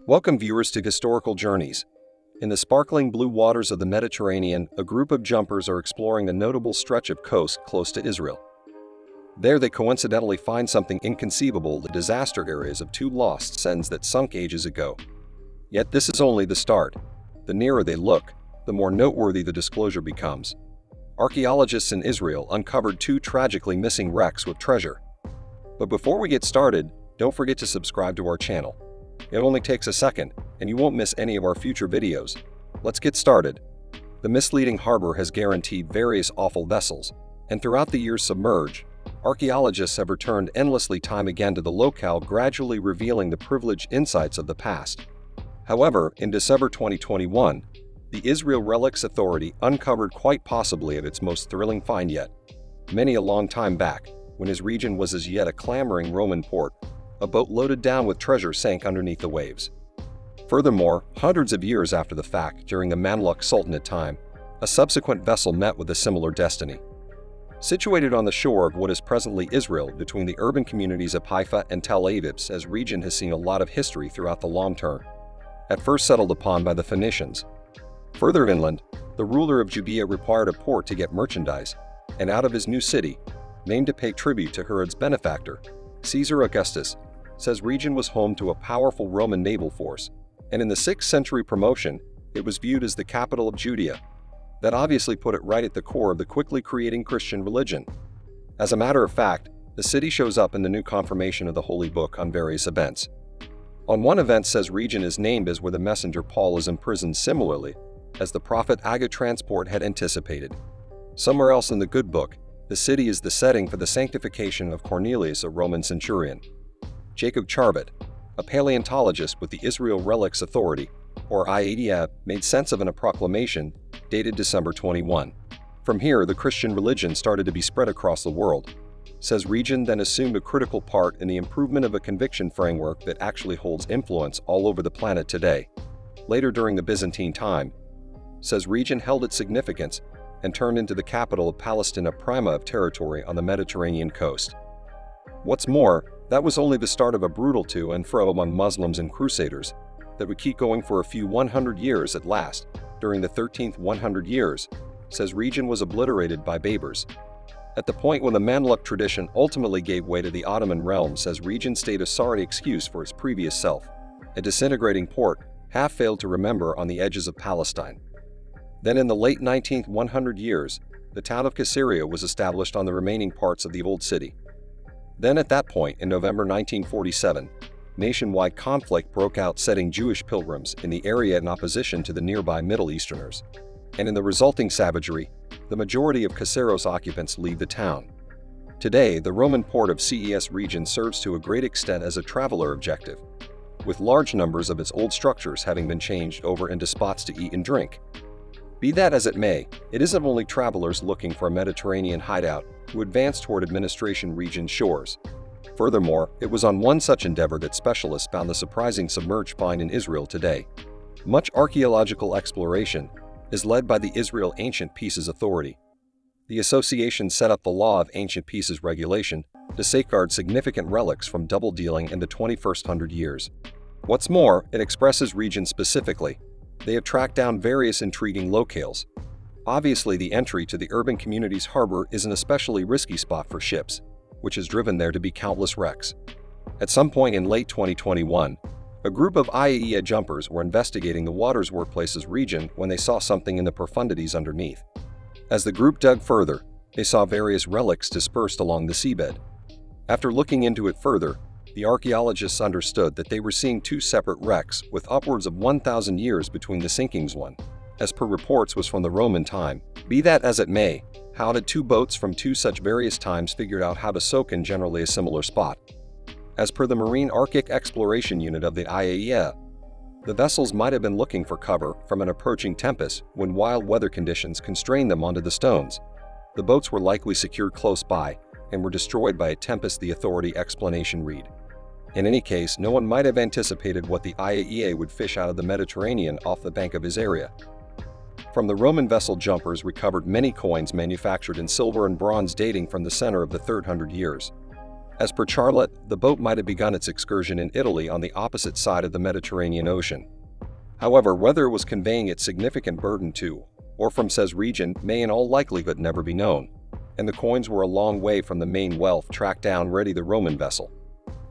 Welcome viewers to Historical Journeys. In the sparkling blue waters of the Mediterranean, a group of jumpers are exploring a notable stretch of coast close to Israel. There they coincidentally find something inconceivable: the disaster areas of two lost sons that sunk ages ago. Yet this is only the start. The nearer they look, the more noteworthy the disclosure becomes. Archaeologists in Israel uncovered two tragically missing wrecks with treasure. But before we get started, don't forget to subscribe to our channel. It only takes a second, and you won't miss any of our future videos. Let's get started. The misleading harbor has guaranteed various awful vessels, and throughout the years submerged, archaeologists have returned endlessly time again to the locale, gradually revealing the privileged insights of the past. However, in December 2021, the Israel Relics Authority uncovered quite possibly its most thrilling find yet. Many a long time back, when his region was as yet a clamoring Roman port, a boat loaded down with treasure sank underneath the waves. Furthermore, hundreds of years after the fact, during the Mamluk Sultanate time, a subsequent vessel met with a similar destiny. Situated on the shore of what is presently Israel, between the urban communities of Haifa and Tel Aviv, this region has seen a lot of history throughout the long term. At first settled upon by the Phoenicians. Further inland, the ruler of Judea required a port to get merchandise, and out of his new city, named to pay tribute to Herod's benefactor, Caesar Augustus, says region was home to a powerful Roman naval force, and in the 6th century promotion, it was viewed as the capital of Judea. That obviously put it right at the core of the quickly creating Christian religion. As a matter of fact, the city shows up in the new confirmation of the Holy Book on various events. On one event says region is named as where the messenger Paul is imprisoned, similarly, as the prophet Agga transport had anticipated. Somewhere else in the good book, the city is the setting for the sanctification of Cornelius, a Roman centurion. Jacob Charvet, a paleontologist with the Israel Relics Authority, or IADA, made sense of in a proclamation dated December 21. From here, the Christian religion started to be spread across the world. Says region then assumed a critical part in the improvement of a conviction framework that actually holds influence all over the planet today. Later during the Byzantine time, says region held its significance and turned into the capital of Palestina, prima of territory on the Mediterranean coast. What's more, that was only the start of a brutal to and fro among Muslims and Crusaders that would keep going for a few 100 years at last. During the 13th 100 years, says region was obliterated by Baburs. At the point when the Mamluk tradition ultimately gave way to the Ottoman realm, says region stayed a sorry excuse for its previous self. A disintegrating port, half failed to remember on the edges of Palestine. Then in the late 19th 100 years, the town of Caesarea was established on the remaining parts of the old city. Then at that point, in November 1947, nationwide conflict broke out, setting Jewish pilgrims in the area in opposition to the nearby Middle Easterners. And in the resulting savagery, the majority of Caseros occupants leave the town. Today, the Roman port of CES region serves to a great extent as a traveler objective, with large numbers of its old structures having been changed over into spots to eat and drink. Be that as it may, it isn't only travelers looking for a Mediterranean hideout who advance toward administration region shores. Furthermore, it was on one such endeavor that specialists found the surprising submerged find in Israel today. Much archaeological exploration is led by the Israel Ancient Pieces Authority. The association set up the Law of Ancient Pieces regulation to safeguard significant relics from double dealing in the 21st hundred years. What's more, it expresses region specifically. They have tracked down various intriguing locales. Obviously, the entry to the urban community's harbor is an especially risky spot for ships, which has driven there to be countless wrecks. At some point in late 2021, a group of IAEA jumpers were investigating the water's workplaces region when they saw something in the profundities underneath. As the group dug further, they saw various relics dispersed along the seabed. After looking into it further, the archaeologists understood that they were seeing two separate wrecks with upwards of 1,000 years between the sinkings. One, as per reports, was from the Roman time. Be that as it may, how did two boats from two such various times figured out how to soak in generally a similar spot? As per the Marine Arctic Exploration Unit of the IAEA, the vessels might have been looking for cover from an approaching tempest when wild weather conditions constrained them onto the stones. The boats were likely secured close by and were destroyed by a tempest, the authority explanation read. In any case, no one might have anticipated what the IAEA would fish out of the Mediterranean off the bank of his area. From the Roman vessel jumpers recovered many coins manufactured in silver and bronze dating from the center of the 300 years. As per Charlotte, the boat might have begun its excursion in Italy on the opposite side of the Mediterranean Ocean. However, whether it was conveying its significant burden to, or from says region, may in all likelihood never be known, and the coins were a long way from the main wealth tracked down ready the Roman vessel.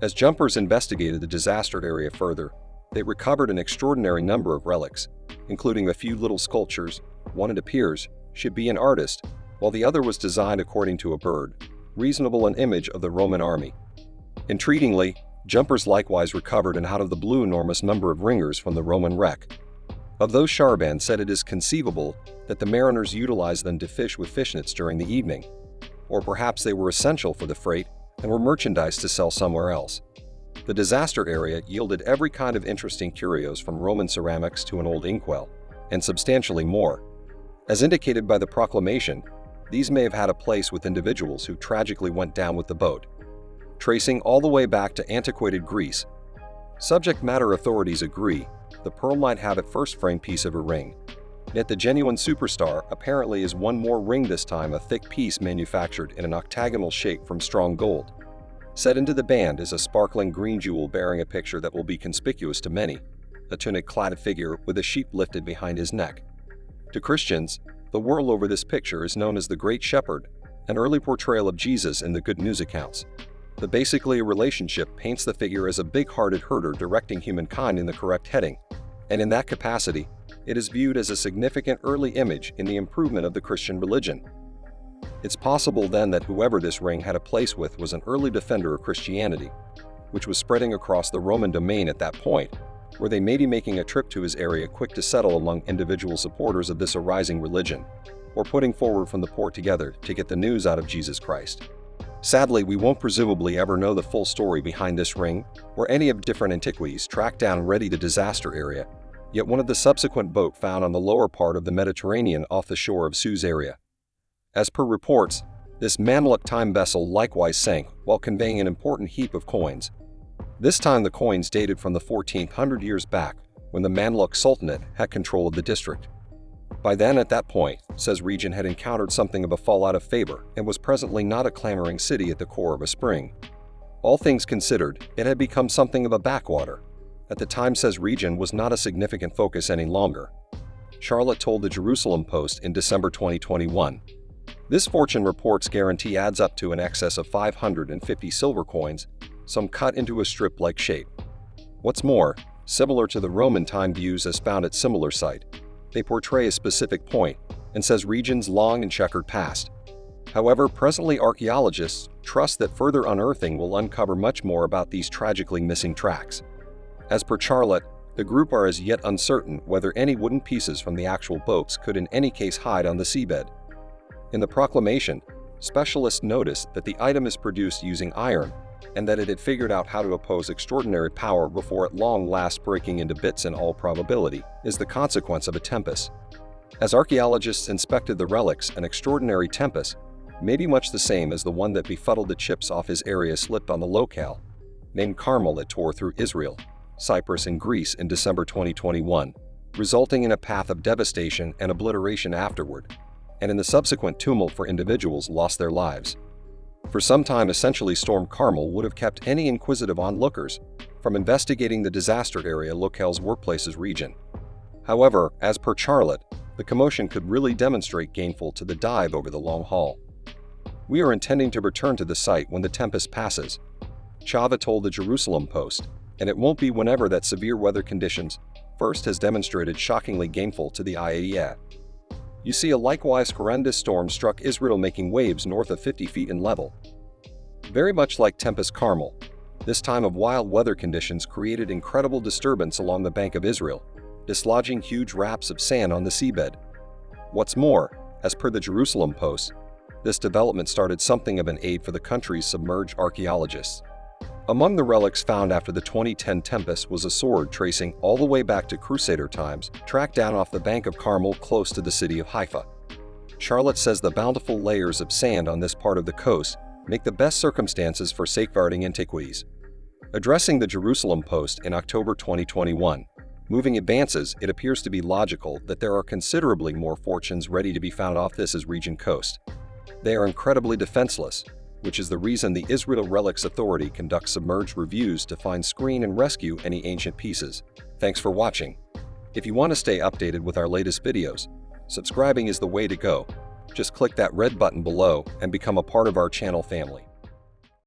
As jumpers investigated the disastered area further, they recovered an extraordinary number of relics, including a few little sculptures. One, it appears, should be an artist, while the other was designed according to a bird, reasonable an image of the Roman army. Intriguingly, jumpers likewise recovered an out of the blue enormous number of ringers from the Roman wreck. Of those, Charbon said it is conceivable that the mariners utilized them to fish with fishnets during the evening, or perhaps they were essential for the freight and were merchandise to sell somewhere else. The disaster area yielded every kind of interesting curios from Roman ceramics to an old inkwell, and substantially more. As indicated by the proclamation, these may have had a place with individuals who tragically went down with the boat. Tracing all the way back to antiquated Greece, subject matter authorities agree the pearl might have its first framed piece of a ring. Yet the genuine superstar apparently is one more ring, this time a thick piece manufactured in an octagonal shape from strong gold. Set into the band is a sparkling green jewel bearing a picture that will be conspicuous to many, a tunic-clad figure with a sheep lifted behind his neck. To Christians, the whirl over this picture is known as the Great Shepherd, an early portrayal of Jesus in the Good News accounts. The basically a relationship paints the figure as a big-hearted herder directing humankind in the correct heading, and in that capacity, it is viewed as a significant early image in the improvement of the Christian religion. It's possible then that whoever this ring had a place with was an early defender of Christianity, which was spreading across the Roman domain at that point, where they may be making a trip to his area quick to settle among individual supporters of this arising religion, or putting forward from the port together to get the news out of Jesus Christ. Sadly, we won't presumably ever know the full story behind this ring, or any of different antiquities tracked down ready the disaster area, yet one of the subsequent boat found on the lower part of the Mediterranean off the shore of Suez area. As per reports, this Mamluk time vessel likewise sank while conveying an important heap of coins. This time the coins dated from the 1400 years back, when the Mamluk Sultanate had control of the district. By then, at that point, says region had encountered something of a fallout of favor and was presently not a clamoring city at the core of a spring. All things considered, it had become something of a backwater. At the time, says region was not a significant focus any longer. Charlotte told the Jerusalem Post in December 2021. This fortune reports guarantee adds up to an excess of 550 silver coins, some cut into a strip-like shape. What's more, similar to the Roman time views as found at similar site, they portray a specific point and says region's long and checkered past. However, presently archaeologists trust that further unearthing will uncover much more about these tragically missing tracks. As per Charlotte, the group are as yet uncertain whether any wooden pieces from the actual boats could in any case hide on the seabed. In the proclamation, specialists notice that the item is produced using iron and that it had figured out how to oppose extraordinary power before at long last breaking into bits. In all probability is the consequence of a tempest. As archaeologists inspected the relics, an extraordinary tempest, maybe much the same as the one that befuddled the chips off his area, slipped on the locale, named Carmel. It tore through Israel, Cyprus and Greece in December 2021, resulting in a path of devastation and obliteration afterward, and in the subsequent tumult for individuals lost their lives. For some time, essentially Storm Carmel would have kept any inquisitive onlookers from investigating the disaster area locale's workplaces region. However, as per Charlotte, the commotion could really demonstrate gainful to the dive over the long haul. We are intending to return to the site when the tempest passes, Chava told the Jerusalem Post, and it won't be whenever that severe weather conditions first has demonstrated shockingly gainful to the IAEA. You see, a likewise horrendous storm struck Israel, making waves north of 50 feet in level. Very much like Tempest Carmel, this time of wild weather conditions created incredible disturbance along the bank of Israel, dislodging huge wraps of sand on the seabed. What's more, as per the Jerusalem Post, this development started something of an aid for the country's submerged archaeologists. Among the relics found after the 2010 tempest was a sword tracing all the way back to Crusader times, tracked down off the bank of Carmel close to the city of Haifa. Charlotte says the bountiful layers of sand on this part of the coast make the best circumstances for safeguarding antiquities. Addressing the Jerusalem Post in October 2021, moving advances, it appears to be logical that there are considerably more fortunes ready to be found off this region coast. They are incredibly defenseless, which is the reason the Israel Relics Authority conducts submerged reviews to find, screen, and rescue any ancient pieces. Thanks for watching. If you want to stay updated with our latest videos, subscribing is the way to go. Just click that red button below and become a part of our channel family.